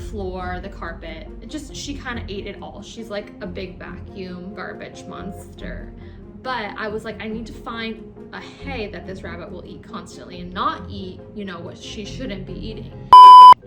floor, the carpet. She kind of ate it all. She's like a big vacuum garbage monster. But I was like, I need to find a hay that this rabbit will eat constantly and not eat, what she shouldn't be eating.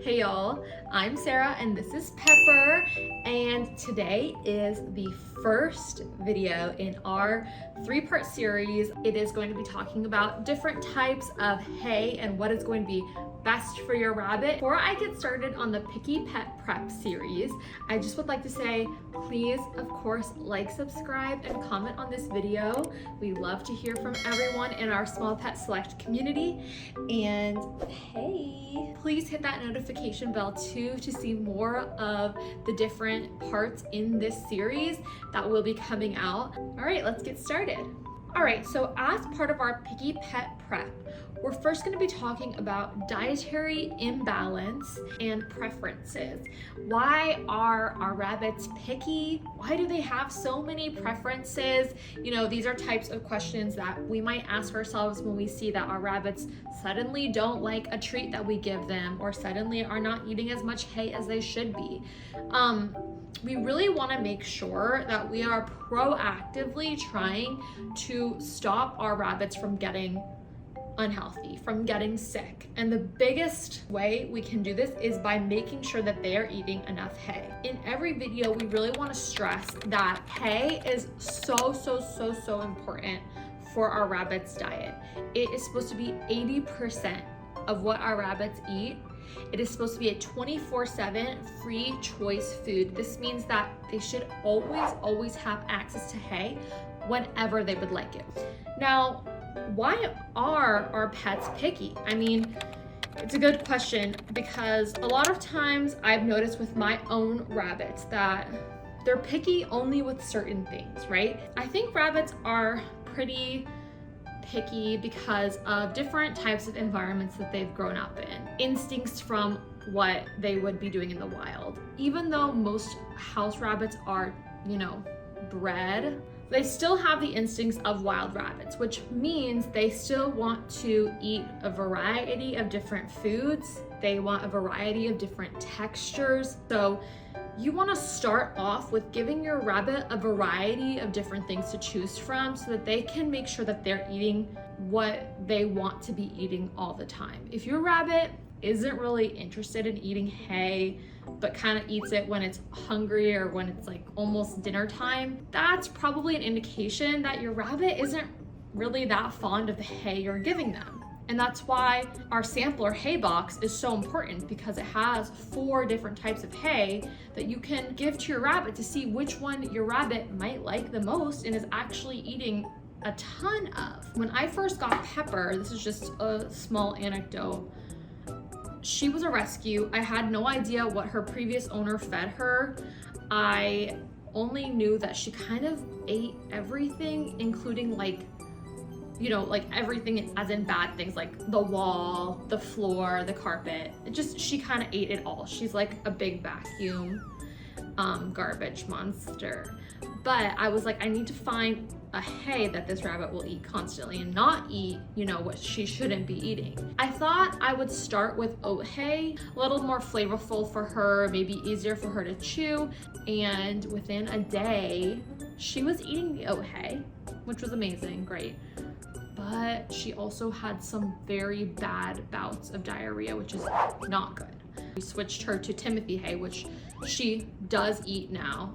Hey y'all, I'm Sarah and this is Pepper, and today is the first video in our 3-part series. It is going to be talking about different types of hay and what is going to be best for your rabbit. Before I get started on the Picky Pet Prep series, I just would like to say, please, of course, like, subscribe, and comment on this video. We love to hear from everyone in our Small Pet Select community. And hey, please hit that notification bell too to see more of the different parts in this series that will be coming out. All right, let's get started. All right, so as part of our Picky Pet Prep, we're first going to be talking about dietary imbalance and preferences. Why are our rabbits picky? Why do they have so many preferences? These are types of questions that we might ask ourselves when we see that our rabbits suddenly don't like a treat that we give them, or suddenly are not eating as much hay as they should be. We really want to make sure that we are proactively trying to stop our rabbits from getting unhealthy, from getting sick. And the biggest way we can do this is by making sure that they are eating enough hay. In every video, we really want to stress that hay is so important for our rabbits' diet. It is supposed to be 80% of what our rabbits eat. It is supposed to be a 24/7 free choice food. This means that they should always have access to hay whenever they would like it. Now, why are our pets picky? I mean, it's a good question, because a lot of times I've noticed with my own rabbits that they're picky only with certain things, right? I think rabbits are pretty picky because of different types of environments that they've grown up in, instincts from what they would be doing in the wild. Even though most house rabbits are, bred, they still have the instincts of wild rabbits, which means they still want to eat a variety of different foods. They want a variety of different textures. So you want to start off with giving your rabbit a variety of different things to choose from so that they can make sure that they're eating what they want to be eating all the time. If your rabbit isn't really interested in eating hay, but kind of eats it when it's hungry or when it's like almost dinner time, that's probably an indication that your rabbit isn't really that fond of the hay you're giving them. And that's why our sampler hay box is so important, because it has 4 different types of hay that you can give to your rabbit to see which one your rabbit might like the most and is actually eating a ton of. When I first got Pepper, this is just a small anecdote, she was a rescue. I had no idea what her previous owner fed her. I only knew that she kind of ate everything, including like everything as in bad things, like the wall, the floor, the carpet. She kind of ate it all. She's like a big vacuum garbage monster. But I was like, I need to find a hay that this rabbit will eat constantly and not eat, what she shouldn't be eating. I thought I would start with oat hay, a little more flavorful for her, maybe easier for her to chew. And within a day, she was eating the oat hay, which was amazing, great. But she also had some very bad bouts of diarrhea, which is not good. We switched her to Timothy hay, which she does eat now,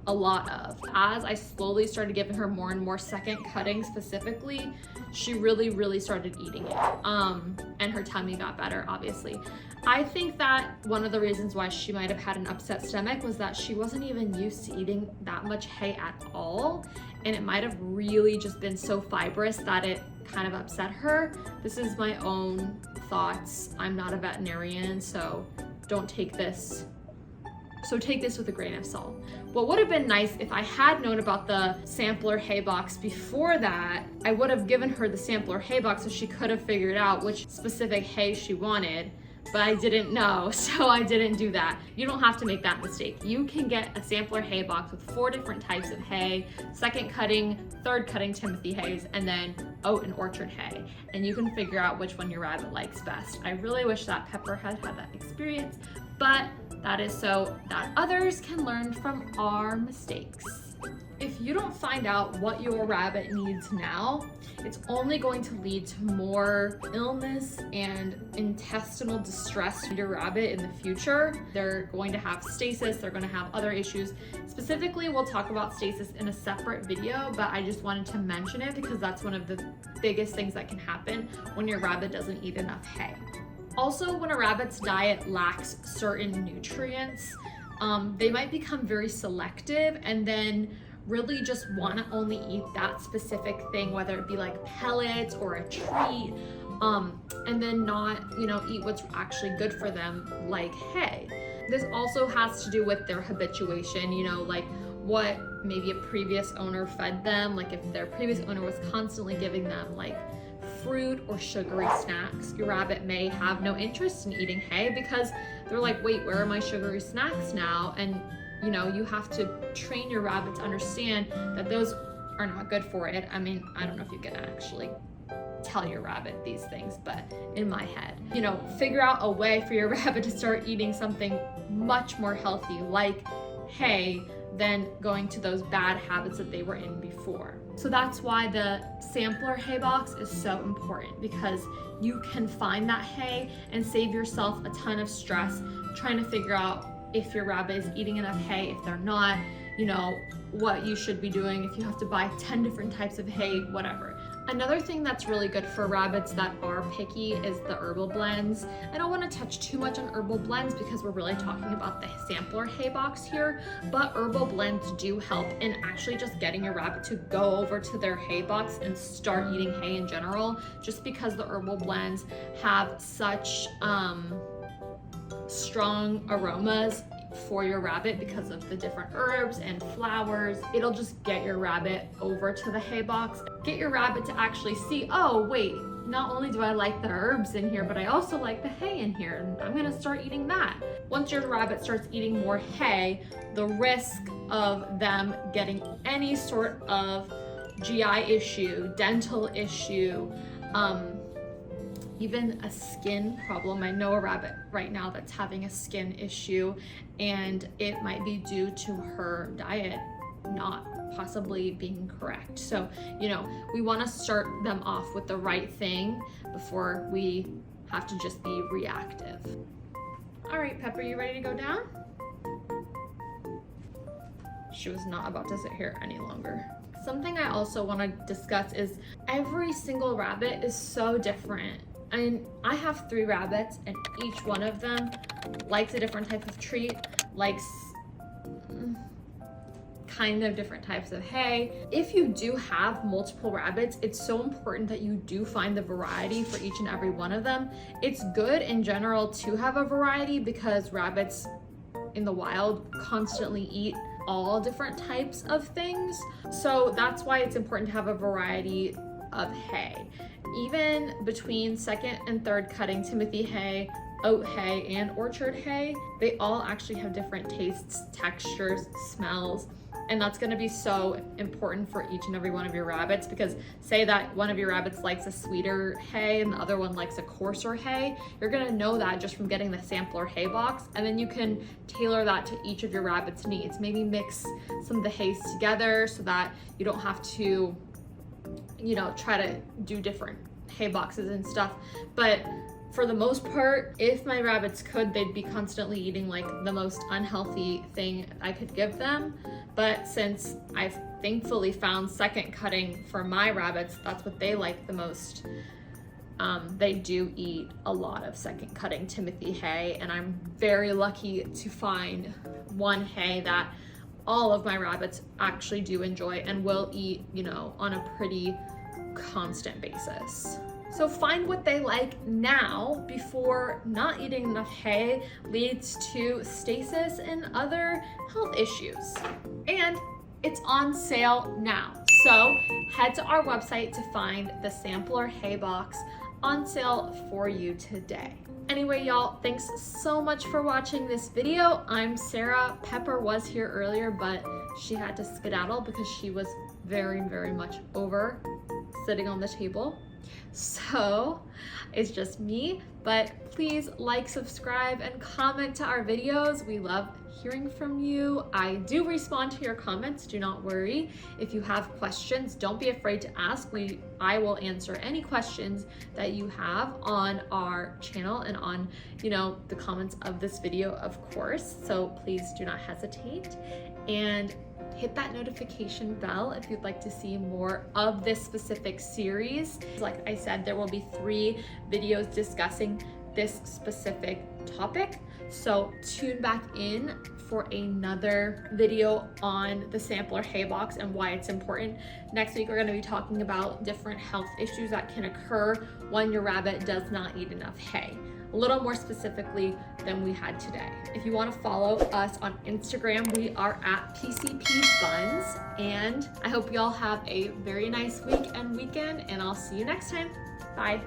a lot of. As I slowly started giving her more and more second cutting specifically, she really started eating it. And her tummy got better, obviously. I think that one of the reasons why she might have had an upset stomach was that she wasn't even used to eating that much hay at all. And it might have really just been so fibrous that it kind of upset her. This is my own thoughts. I'm not a veterinarian, so take this with a grain of salt. What would have been nice if I had known about the sampler hay box before that, I would have given her the sampler hay box so she could have figured out which specific hay she wanted. But I didn't know, so I didn't do that. You don't have to make that mistake. You can get a sampler hay box with 4 different types of hay, second cutting, third cutting Timothy hays, and then oat and orchard hay. And you can figure out which one your rabbit likes best. I really wish that Pepper had had that experience, but That is so that others can learn from our mistakes. If you don't find out what your rabbit needs now, it's only going to lead to more illness and intestinal distress to your rabbit in the future. They're going to have stasis, they're going to have other issues. Specifically, we'll talk about stasis in a separate video, but I just wanted to mention it because that's one of the biggest things that can happen when your rabbit doesn't eat enough hay. Also, when a rabbit's diet lacks certain nutrients, they might become very selective and then really just want to only eat that specific thing, whether it be like pellets or a treat, and then not, eat what's actually good for them, like hay. This also has to do with their habituation, like what maybe a previous owner fed them. Like if their previous owner was constantly giving them like fruit or sugary snacks, your rabbit may have no interest in eating hay because they're like, wait, where are my sugary snacks now? And you have to train your rabbit to understand that those are not good for it. I mean, I don't know if you can actually tell your rabbit these things, but in my head, figure out a way for your rabbit to start eating something much more healthy like hay than going to those bad habits that they were in before. So that's why the sampler hay box is so important, because you can find that hay and save yourself a ton of stress trying to figure out if your rabbit is eating enough hay, if they're not, what you should be doing, if you have to buy 10 different types of hay, whatever. Another thing that's really good for rabbits that are picky is the herbal blends. I don't want to touch too much on herbal blends because we're really talking about the sampler hay box here, but herbal blends do help in actually just getting your rabbit to go over to their hay box and start eating hay in general, just because the herbal blends have such strong aromas for your rabbit because of the different herbs and flowers. It'll just get your rabbit over to the hay box, get your rabbit to actually see, oh wait, not only do I like the herbs in here, but I also like the hay in here, and I'm gonna start eating that. Once your rabbit starts eating more hay, the risk of them getting any sort of GI issue, dental issue, even a skin problem. I know a rabbit right now that's having a skin issue, and it might be due to her diet not possibly being correct. So, we want to start them off with the right thing before we have to just be reactive. All right, Pepper, you ready to go down? She was not about to sit here any longer. Something I also want to discuss is every single rabbit is so different. I have 3 rabbits, and each one of them likes a different type of treat, likes kind of different types of hay. If you do have multiple rabbits, it's so important that you do find the variety for each and every one of them. It's good in general to have a variety because rabbits in the wild constantly eat all different types of things. So that's why it's important to have a variety of hay. Even between second and third cutting Timothy hay, oat hay, and orchard hay, they all actually have different tastes, textures, smells, and that's going to be so important for each and every one of your rabbits, because say that one of your rabbits likes a sweeter hay and the other one likes a coarser hay, you're going to know that just from getting the sampler hay box, and then you can tailor that to each of your rabbits' needs. Maybe mix some of the hays together so that you don't have to try to do different hay boxes and stuff. But for the most part, if my rabbits could, they'd be constantly eating like the most unhealthy thing I could give them. But since I've thankfully found second cutting for my rabbits, that's what they like the most. They do eat a lot of second cutting Timothy hay, and I'm very lucky to find one hay that all of my rabbits actually do enjoy and will eat, on a pretty constant basis. So find what they like now before not eating enough hay leads to stasis and other health issues. And it's on sale now. So head to our website to find the sampler hay box on sale for you today. Anyway, y'all, thanks so much for watching this video. I'm Sarah. Pepper was here earlier, but she had to skedaddle because she was very, very much over sitting on the table. So it's just me, but please like, subscribe, and comment to our videos. We love hearing from you. I do respond to your comments, do not worry. If you have questions, don't be afraid to ask. I will answer any questions that you have on our channel and on, the comments of this video, of course. So please do not hesitate. And hit that notification bell if you'd like to see more of this specific series. Like I said, there will be 3 videos discussing this specific topic. So tune back in for another video on the sampler hay box and why it's important. Next week, we're going to be talking about different health issues that can occur when your rabbit does not eat enough hay. A little more specifically than we had today. If you want to follow us on Instagram, we are at PCP Buns. And I hope you all have a very nice week and weekend, and I'll see you next time. Bye.